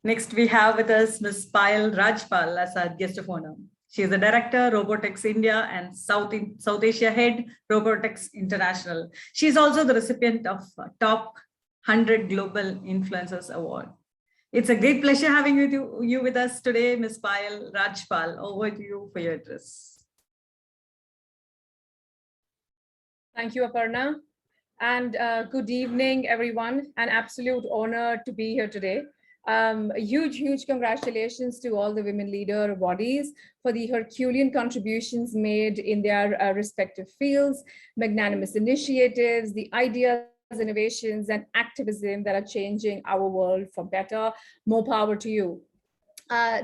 Next, we have with us Ms. PAYAL RAJPAL as our guest of honor. She is the Director, Robotex India and South Asia Head, Robotex International. She is also the recipient of Top 100 Global Influencers Award. It's a great pleasure having you with us today, Ms. PAYAL RAJPAL. Over to you for your address. Thank you, Aparna. And good evening, everyone. An absolute honor to be here today. A huge congratulations to all the women leader bodies for the Herculean contributions made in their respective fields, magnanimous initiatives, the ideas, innovations, and activism that are changing our world for better. More power to you.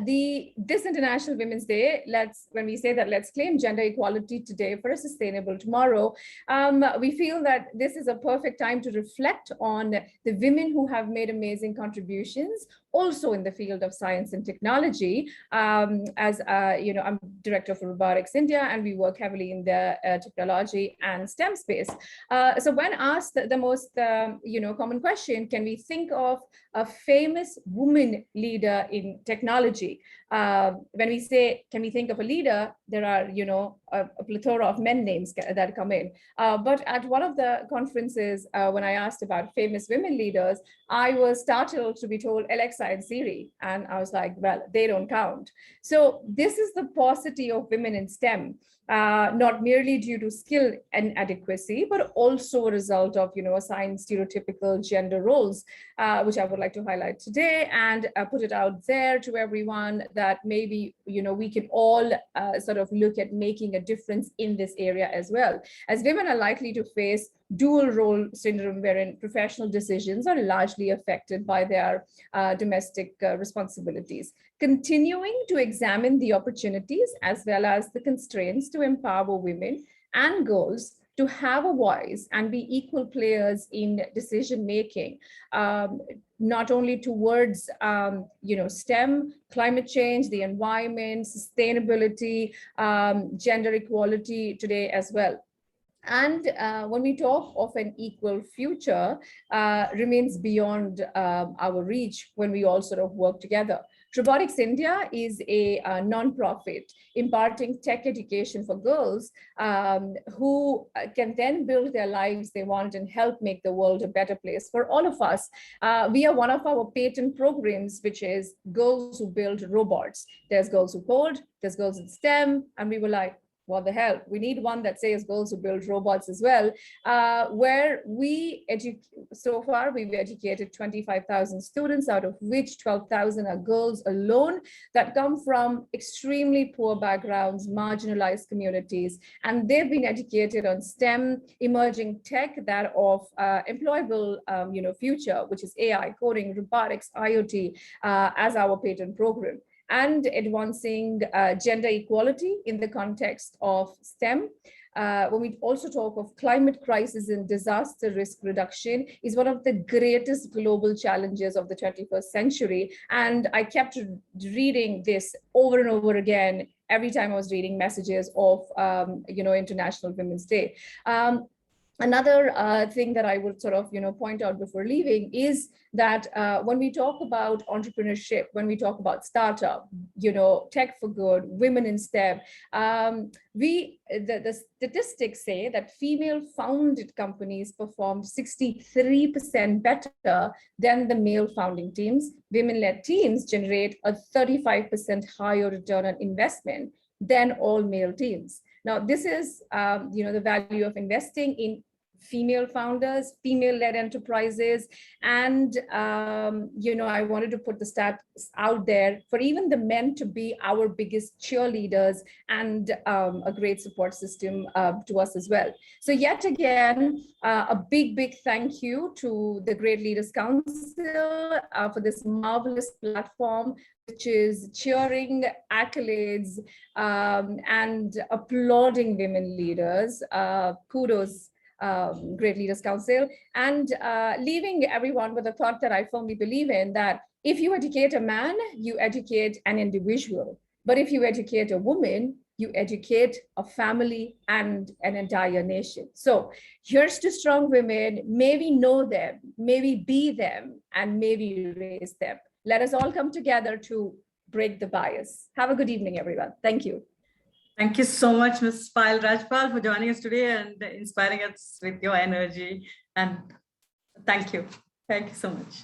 This International Women's Day, when we say that let's claim gender equality today for a sustainable tomorrow, we feel that this is a perfect time to reflect on the women who have made amazing contributions also in the field of science and technology. As you know, I'm director for Robotex India, and we work heavily in the technology and STEM space. So when asked the most common question, can we think of a famous woman leader in technology? When we say, can we think of a leader, there are a plethora of men names that come in. But at one of the conferences, when I asked about famous women leaders, I was startled to be told Alexa and Siri. And I was like, well, they don't count. So this is the paucity of women in STEM, not merely due to skill and adequacy, but also a result of, assigned stereotypical gender roles, which I would like to highlight today and put it out there to everyone that maybe, we can all sort of look at making a difference in this area as well, as women are likely to face dual role syndrome, wherein professional decisions are largely affected by their domestic responsibilities. Continuing to examine the opportunities as well as the constraints to empower women and girls to have a voice and be equal players in decision making, not only towards STEM, climate change, the environment, sustainability, gender equality today as well. And when we talk of an equal future, remains beyond our reach when we all sort of work together. Robotex India is a non-profit imparting tech education for girls who can then build their lives they want and help make the world a better place for all of us. We are one of our patent programs, which is Girls Who Build Robots. There's Girls Who Code, there's Girls in STEM, and we were like, what the hell? We need one that says Girls Who Build Robots as well, where so far we've educated 25,000 students, out of which 12,000 are girls alone that come from extremely poor backgrounds, marginalized communities, and they've been educated on STEM, emerging tech, that of employable future, which is AI, coding, robotics, IoT, as our patent program, and advancing gender equality in the context of STEM. When we also talk of climate crisis and disaster risk reduction, is one of the greatest global challenges of the 21st century. And I kept reading this over and over again every time I was reading messages of International Women's Day. Another thing that I would sort of point out before leaving is that when we talk about entrepreneurship, when we talk about startup, tech for good, women in STEM, the statistics say that female founded companies perform 63% better than the male founding teams. Women-led teams generate a 35% higher return on investment than all male teams. Now, this is, the value of investing in female founders, female-led enterprises, and I wanted to put the stats out there for even the men to be our biggest cheerleaders and a great support system to us as well. So yet again, a big thank you to the Great Leaders Council for this marvelous platform, which is cheering, accolades, and applauding women leaders. Kudos, Great Leaders Council, and leaving everyone with a thought that I firmly believe in, that if you educate a man, you educate an individual. But if you educate a woman, you educate a family and an entire nation. So here's to strong women. May we know them, may we be them, and may we raise them. Let us all come together to break the bias. Have a good evening, everyone. Thank you. Thank you so much, Ms. PAYAL Rajpal, for joining us today and inspiring us with your energy. And thank you. Thank you so much.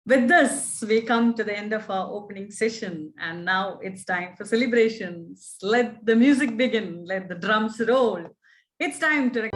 With this, we come to the end of our opening session, and now it's time for celebrations. Let the music begin. Let the drums roll. It's time to